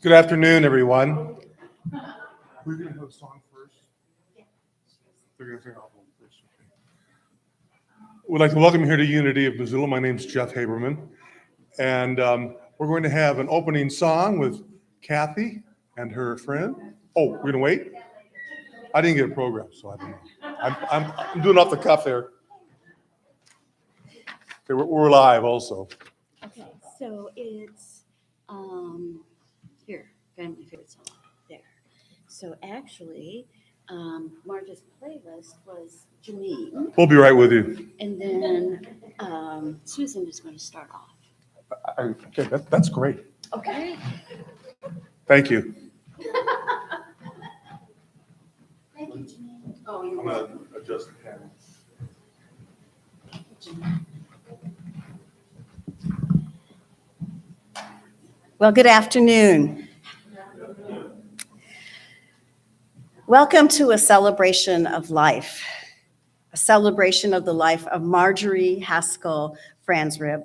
Good afternoon, everyone. We're going to have a song first. They're going to sing a song first. We'd like to welcome you here to Unity of Missoula. My name's Jeff Haberman, and we're going to have an opening song with Kathy and her friend. Oh, we're going to wait? I didn't get a program, so I don't know. I'm doing off the cuff there. Okay, we're live also. Okay, so it's here, family favorite song. There. So actually, Marge's playlist was Janine, We'll be right with you. and then Susan is going to start off. Okay, that's great. Okay. Thank you. Thank you, Janine. Oh, you're I'm welcome. going to adjust the camera. Well, good afternoon. Welcome to a celebration of life, a celebration of the life of Marjorie Haskell Franzreb.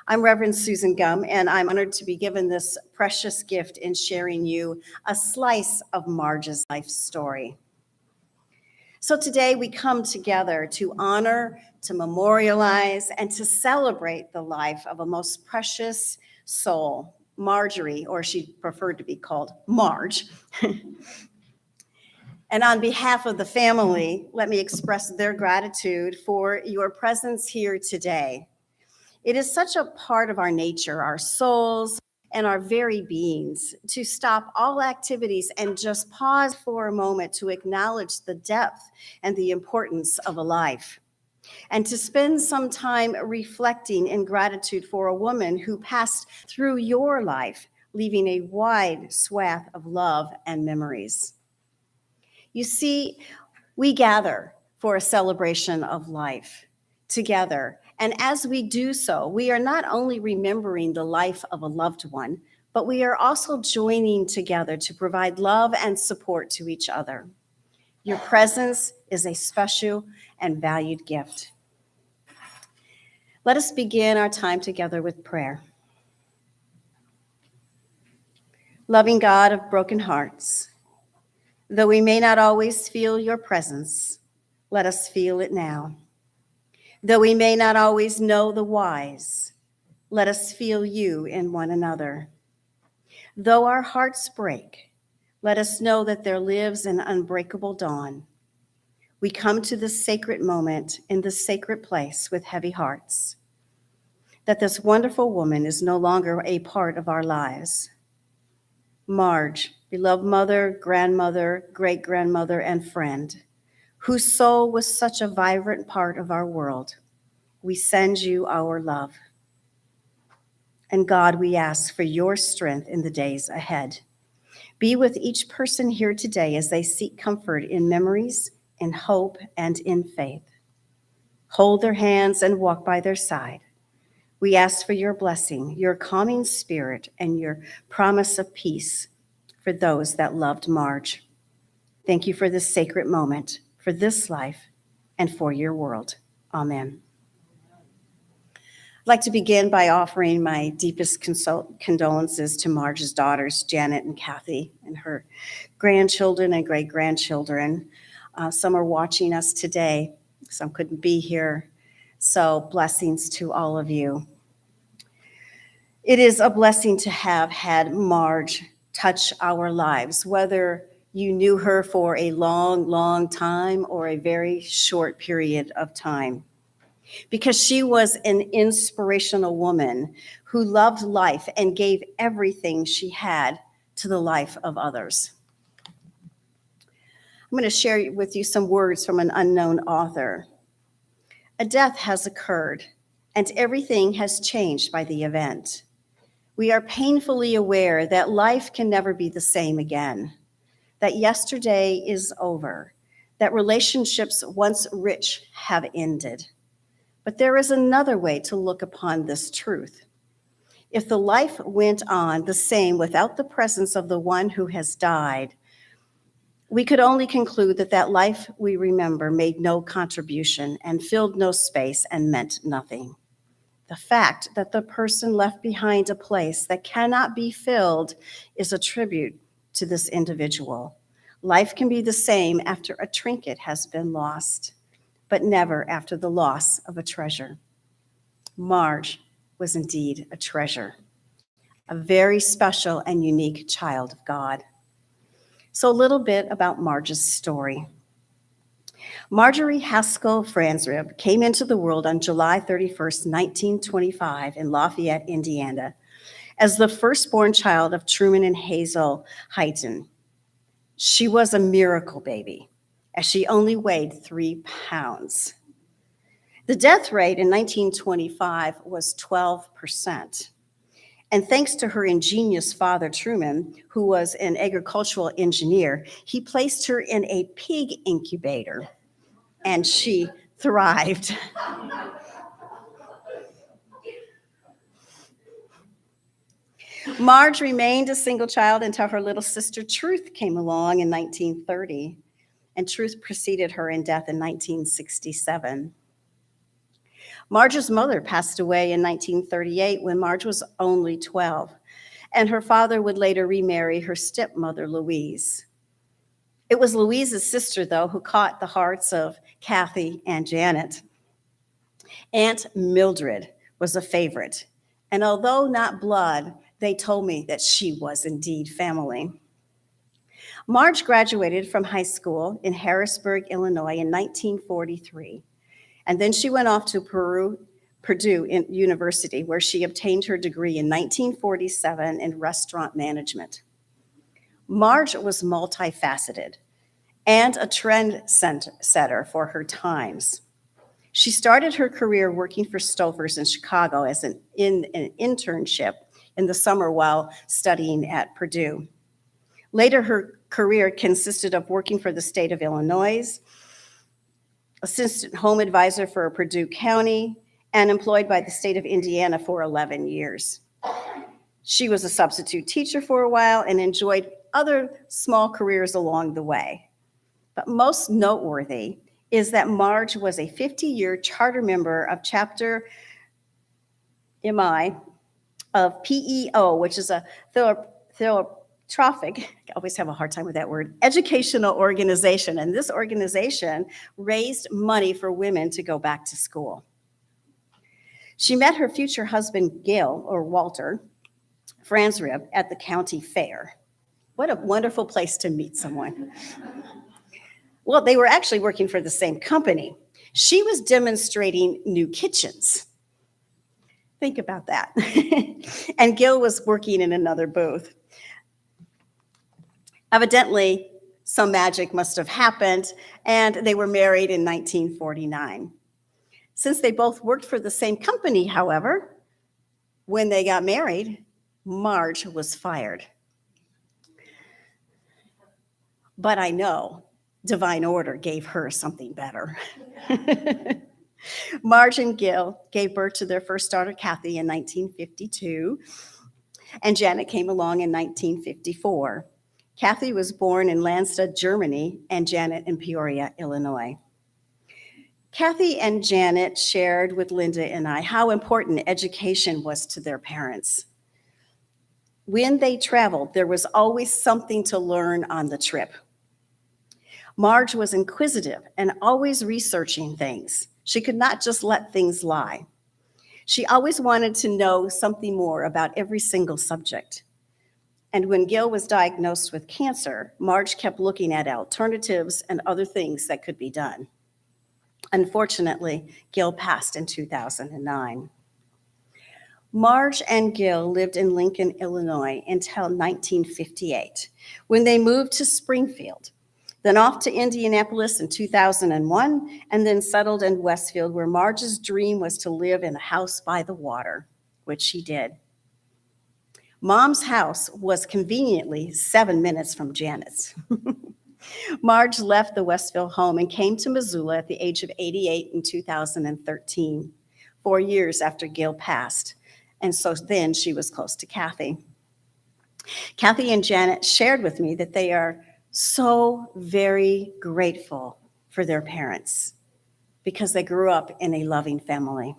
I'm Reverend Susan Gum, and I'm honored to be given this precious gift in sharing you a slice of Marge's life story. So today we come together to honor, to memorialize, and to celebrate the life of a most precious soul, Marjorie, or she preferred to be called Marge. And on behalf of the family, let me express their gratitude for your presence here today. It is such a part of our nature, our souls, and our very beings to stop all activities and just pause for a moment to acknowledge the depth and the importance of a life, and to spend some time reflecting in gratitude for a woman who passed through your life, leaving a wide swath of love and memories. You see, we gather for a celebration of life together. And as we do so, we are not only remembering the life of a loved one, but we are also joining together to provide love and support to each other. Your presence is a special and valued gift. Let us begin our time together with prayer. Loving God of broken hearts, though we may not always feel your presence, let us feel it now. Though we may not always know the whys, let us feel you in one another. Though our hearts break, let us know that there lives an unbreakable dawn. We come to this sacred moment in this sacred place with heavy hearts, that this wonderful woman is no longer a part of our lives. Marge, beloved mother, grandmother, great-grandmother, and friend, whose soul was such a vibrant part of our world, we send you our love. And God, we ask for your strength in the days ahead. Be with each person here today as they seek comfort in memories, in hope, and in faith. Hold their hands and walk by their side. We ask for your blessing, your calming spirit, and your promise of peace for those that loved Marge. Thank you for this sacred moment, for this life, and for your world. Amen. I'd like to begin by offering my deepest condolences to Marge's daughters, Janet and Kathy, and her grandchildren and great-grandchildren. Some are watching us today. Some couldn't be here. So blessings to all of you. It is a blessing to have had Marge touch our lives, whether you knew her for a long, long time or a very short period of time, because she was an inspirational woman who loved life and gave everything she had to the life of others. I'm going to share with you some words from an unknown author. A death has occurred, and everything has changed by the event. We are painfully aware that life can never be the same again, that yesterday is over, that relationships once rich have ended. But there is another way to look upon this truth. If the life went on the same without the presence of the one who has died, we could only conclude that that life we remember made no contribution and filled no space and meant nothing. The fact that the person left behind a place that cannot be filled is a tribute to this individual. Life can be the same after a trinket has been lost, but never after the loss of a treasure. Marge was indeed a treasure, a very special and unique child of God. So a little bit about Marge's story. Marjorie Haskell Franzreb came into the world on July 31st, 1925 in Lafayette, Indiana, as the firstborn child of Truman and Hazel Heighton. She was a miracle baby, as she only weighed 3 pounds. The death rate in 1925 was 12%. And thanks to her ingenious father, Truman, who was an agricultural engineer, he placed her in a pig incubator, and she thrived. Marge remained a single child until her little sister Truth came along in 1930, and Truth preceded her in death in 1967. Marge's mother passed away in 1938 when Marge was only 12, and her father would later remarry her stepmother, Louise. It was Louise's sister, though, who caught the hearts of Kathy and Janet. Aunt Mildred was a favorite, and although not blood, they told me that she was indeed family. Marge graduated from high school in Harrisburg, Illinois in 1943, and then she went off to Purdue University, where she obtained her degree in 1947 in restaurant management. Marge was multifaceted and a trendsetter for her times. She started her career working for Stouffer's in Chicago as an internship in the summer while studying at Purdue. Later, her career consisted of working for the state of Illinois, assistant home advisor for Purdue County, and employed by the state of Indiana for 11 years. She was a substitute teacher for a while and enjoyed other small careers along the way. But most noteworthy is that Marge was a 50-year charter member of Chapter MI of PEO, which is a philanthropic, I always have a hard time with that word, educational organization. And this organization raised money for women to go back to school. She met her future husband, Walter Franzreb, at the county fair. What a wonderful place to meet someone. Well, they were actually working for the same company. She was demonstrating new kitchens. Think about that. And Gil was working in another booth. Evidently, some magic must have happened, and they were married in 1949. Since they both worked for the same company, however, when they got married, Marge was fired. But I know divine order gave her something better. Marge and Gil gave birth to their first daughter, Kathy, in 1952, and Janet came along in 1954. Kathy was born in Landstuhl, Germany, and Janet in Peoria, Illinois. Kathy and Janet shared with Linda and I how important education was to their parents. When they traveled, there was always something to learn on the trip. Marge was inquisitive and always researching things. She could not just let things lie. She always wanted to know something more about every single subject. And when Gil was diagnosed with cancer, Marge kept looking at alternatives and other things that could be done. Unfortunately, Gil passed in 2009. Marge and Gil lived in Lincoln, Illinois until 1958, when they moved to Springfield, then off to Indianapolis in 2001, and then settled in Westfield, where Marge's dream was to live in a house by the water, which she did. Mom's house was conveniently 7 minutes from Janet's. Marge left the Westfield home and came to Missoula at the age of 88 in 2013, 4 years after Gil passed. And so then she was close to Kathy. Kathy and Janet shared with me that they are so very grateful for their parents because they grew up in a loving family.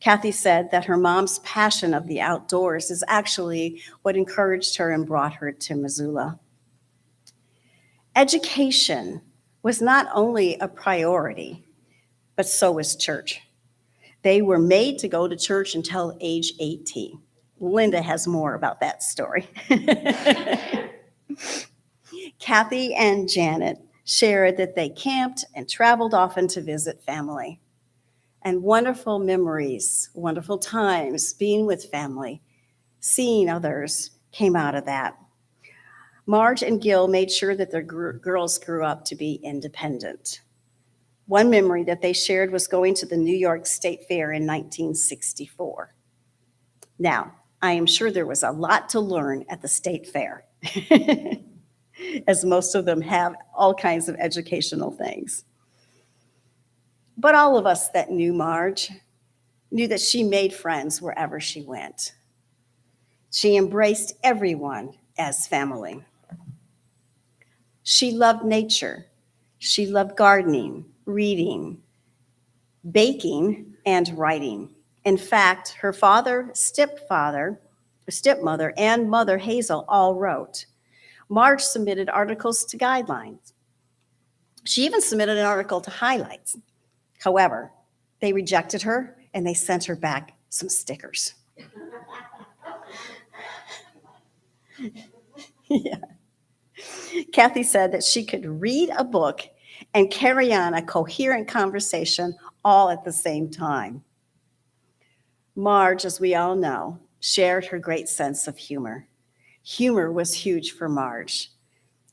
Kathy said that her mom's passion of the outdoors is actually what encouraged her and brought her to Missoula. Education was not only a priority, but so was church. They were made to go to church until age 18. Linda has more about that story. Kathy and Janet shared that they camped and traveled often to visit family. And wonderful memories, wonderful times being with family, seeing others came out of that. Marge and Gil made sure that their girls grew up to be independent. One memory that they shared was going to the New York State Fair in 1964. Now, I am sure there was a lot to learn at the State Fair, as most of them have all kinds of educational things. But all of us that knew Marge knew that she made friends wherever she went. She embraced everyone as family. She loved nature. She loved gardening, reading, baking, and writing. In fact, her father, stepmother, and mother Hazel all wrote. Marge submitted articles to guidelines. She even submitted an article to highlights. However, they rejected her and they sent her back some stickers. Yeah. Kathy said that she could read a book and carry on a coherent conversation all at the same time. Marge, as we all know, shared her great sense of humor. Humor was huge for Marge,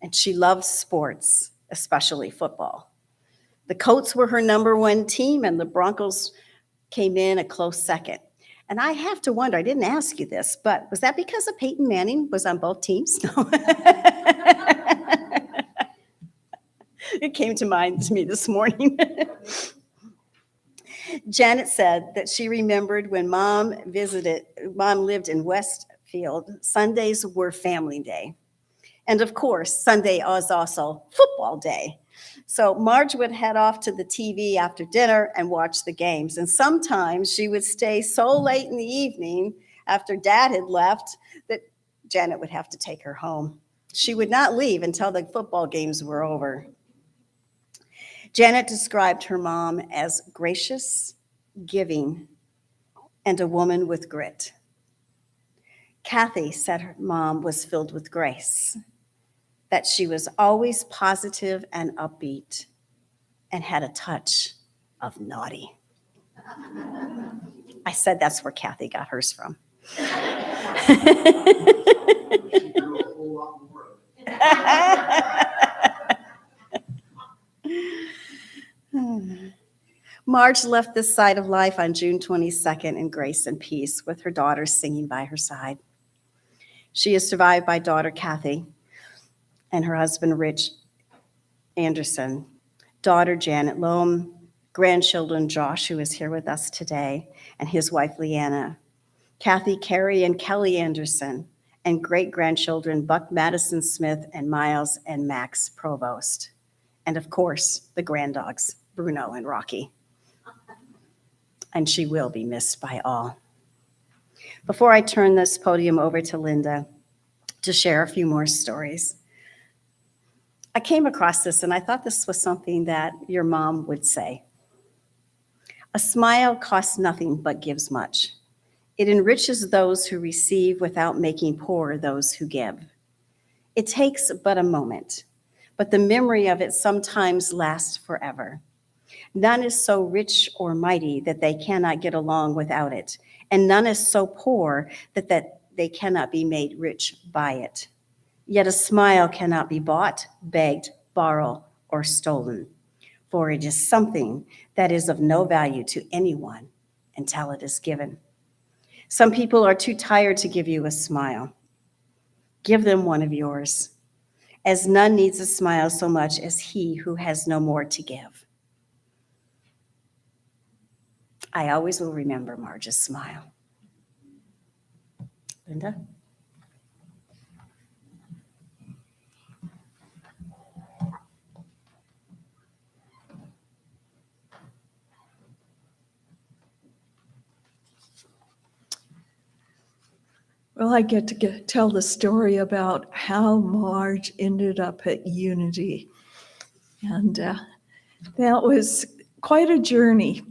and she loved sports, especially football. The Colts were her number one team, and the Broncos came in a close second. And I have to wonder, I didn't ask you this, but was that because of Peyton Manning was on both teams? No. It came to mind to me this morning. Janet said that she remembered when Mom lived in Westfield, Sundays were family day. And of course, Sunday was also football day. So Marge would head off to the TV after dinner and watch the games. And sometimes she would stay so late in the evening after Dad had left that Janet would have to take her home. She would not leave until the football games were over. Janet described her mom as gracious, giving, and a woman with grit. Kathy said her mom was filled with grace, that she was always positive and upbeat and had a touch of naughty. I said that's where Kathy got hers from. She grew a whole lot more of it. Marge left this side of life on June 22nd in grace and peace with her daughter singing by her side. She is survived by daughter Kathy and her husband Rich Anderson, daughter Janet Loam, grandchildren Josh, who is here with us today, and his wife Leanna, Kathy, Carrie, and Kelly Anderson, and great-grandchildren Buck Madison Smith and Miles and Max Provost, and of course, the granddogs, Bruno and Rocky. And she will be missed by all. Before I turn this podium over to Linda to share a few more stories, I came across this and I thought this was something that your mom would say. A smile costs nothing but gives much. It enriches those who receive without making poor those who give. It takes but a moment, but the memory of it sometimes lasts forever. None is so rich or mighty that they cannot get along without it, and none is so poor that they cannot be made rich by it. Yet a smile cannot be bought, begged, borrowed, or stolen, for it is something that is of no value to anyone until it is given. Some people are too tired to give you a smile. Give them one of yours, as none needs a smile so much as he who has no more to give. I always will remember Marge's smile. Linda? Well, I get to tell the story about how Marge ended up at Unity. And that was quite a journey.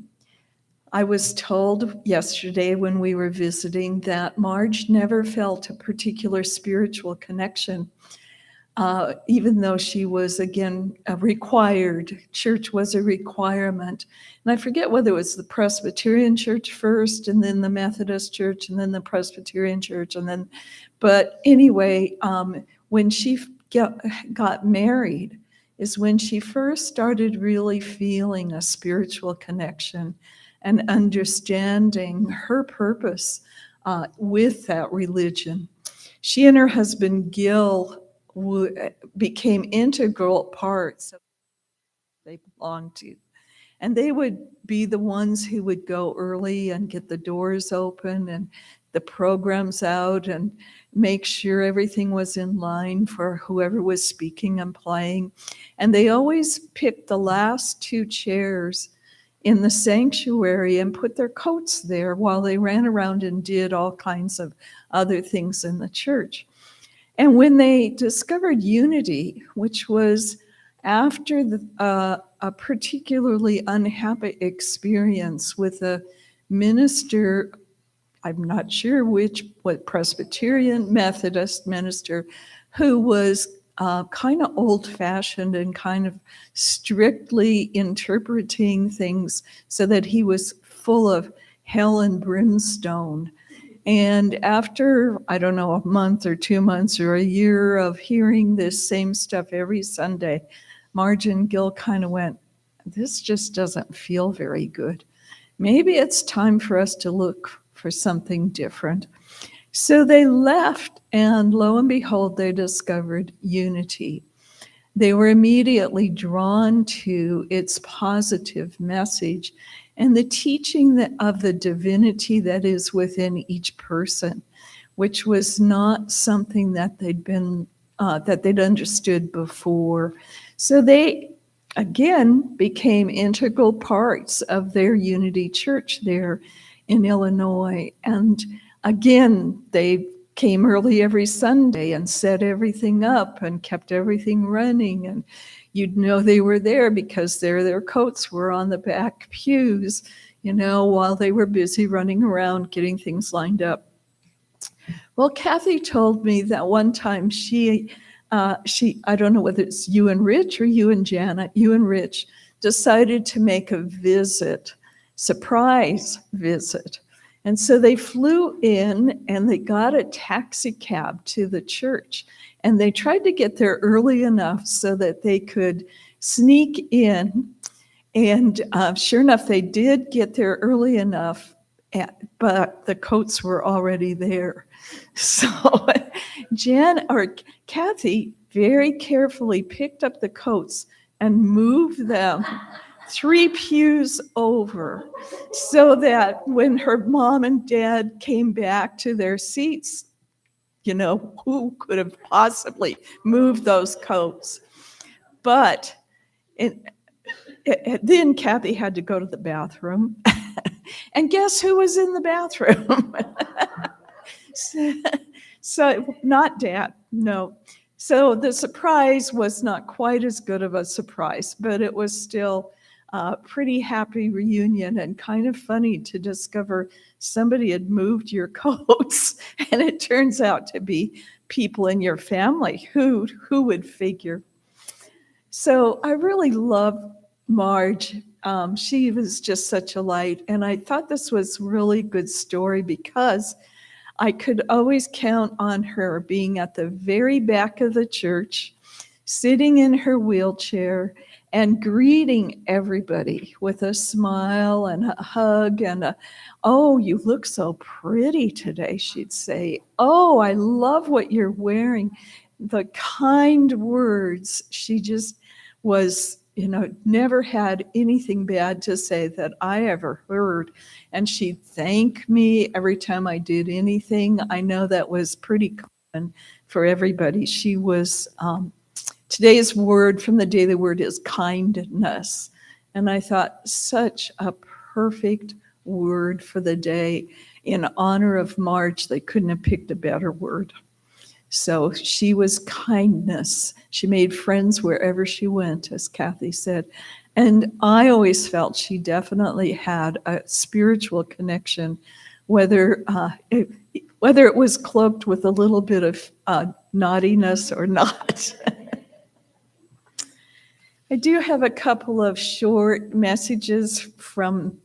I was told yesterday when we were visiting that Marge never felt a particular spiritual connection, even though she was, again, required. Church was a requirement. And I forget whether it was the Presbyterian church first, and then the Methodist church, and then the Presbyterian church, but anyway, when she got married is when she first started really feeling a spiritual connection and understanding her purpose with that religion. She and her husband Gil became integral parts of what they belonged to. And they would be the ones who would go early and get the doors open and the programs out and make sure everything was in line for whoever was speaking and playing. And they always picked the last two chairs in the sanctuary and put their coats there while they ran around and did all kinds of other things in the church. And when they discovered Unity, which was after a particularly unhappy experience with a minister, I'm not sure what Presbyterian, Methodist minister, who was kind of old-fashioned and kind of strictly interpreting things so that he was full of hell and brimstone. And after, I don't know, a month or 2 months or a year of hearing this same stuff every Sunday, Marge and Gil kind of went, this just doesn't feel very good. Maybe it's time for us to look for something different. So they left, and lo and behold, they discovered Unity. They were immediately drawn to its positive message and the teaching of the divinity that is within each person, which was not something that they'd understood before. So they, again, became integral parts of their Unity Church there in Illinois. And again, they came early every Sunday and set everything up and kept everything running. And you'd know they were there because their coats were on the back pews, while they were busy running around getting things lined up. Well, Kathy told me that one time she, I don't know whether it's you and Rich or you and Janet, you and Rich decided to make a surprise visit. And so they flew in and they got a taxi cab to the church. And they tried to get there early enough so that they could sneak in. And sure enough, they did get there early enough, but the coats were already there. So Kathy very carefully picked up the coats and moved them 3 pews over so that when her mom and dad came back to their seats, who could have possibly moved those coats? But then Kathy had to go to the bathroom. And guess who was in the bathroom? So not Dad, no. So the surprise was not quite as good of a surprise, but it was still a pretty happy reunion and kind of funny to discover somebody had moved your coats, and it turns out to be people in your family. Who would figure? So I really love Marge. She was just such a light, and I thought this was really good story because I could always count on her being at the very back of the church, sitting in her wheelchair and greeting everybody with a smile and a hug and oh, you look so pretty today, she'd say. Oh, I love what you're wearing. The kind words. She just was, never had anything bad to say that I ever heard. And she'd thank me every time I did anything. I know that was pretty common for everybody. She was, today's word from the daily word is kindness. And I thought, such a perfect word for the day. in honor of Marge. They couldn't have picked a better word. So she was kindness. She made friends wherever she went, as Kathy said. And I always felt she definitely had a spiritual connection, whether it was cloaked with a little bit of naughtiness or not. I do have a couple of short messages from,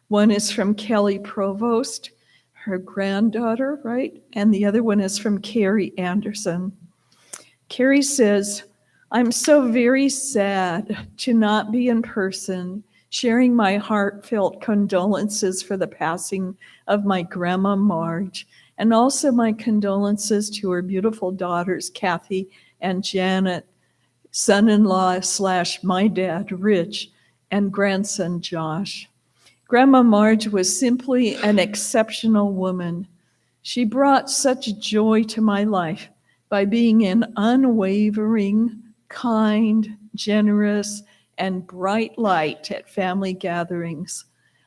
one is from Kelly Provost, her granddaughter, right? And the other one is from Carrie Anderson. Carrie says, I'm so very sad to not be in person, sharing my heartfelt condolences for the passing of my grandma Marge, and also my condolences to her beautiful daughters, Kathy and Janet, son-in-law / my dad, Rich, and grandson, Josh. Grandma Marge was simply an exceptional woman. She brought such joy to my life by being an unwavering, kind, generous, and bright light at family gatherings.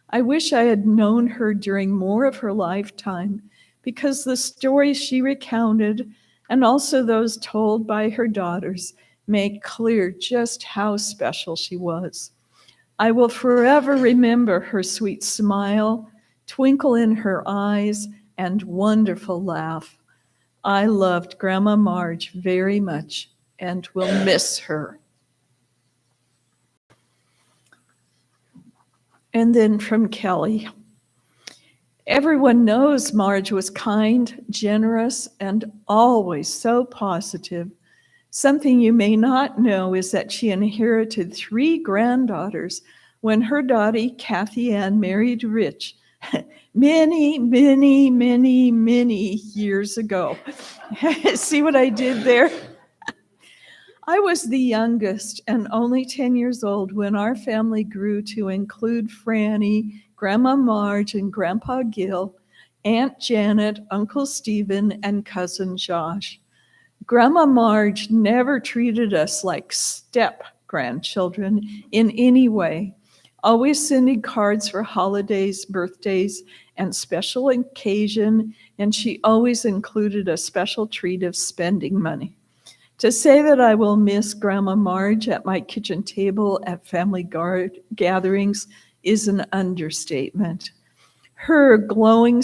I wish I had known her during more of her lifetime, because the stories she recounted, and also those told by her daughters, make clear just how special she was. I will forever remember her sweet smile, twinkle in her eyes, and wonderful laugh. I loved Grandma Marge very much and will miss her. And then from Kelly. Everyone knows Marge was kind, generous, and always so positive. Something you may not know is that she inherited 3 granddaughters when her daughter, Kathy Ann, married Rich many, many, many, many years ago. See what I did there? I was the youngest and only 10 years old when our family grew to include Franny, Grandma Marge, and Grandpa Gil, Aunt Janet, Uncle Stephen, and Cousin Josh. Grandma Marge never treated us like step-grandchildren in any way, always sending cards for holidays, birthdays, and special occasion, and she always included a special treat of spending money. To say that I will miss Grandma Marge at my kitchen table at family gatherings is an understatement. Her glowing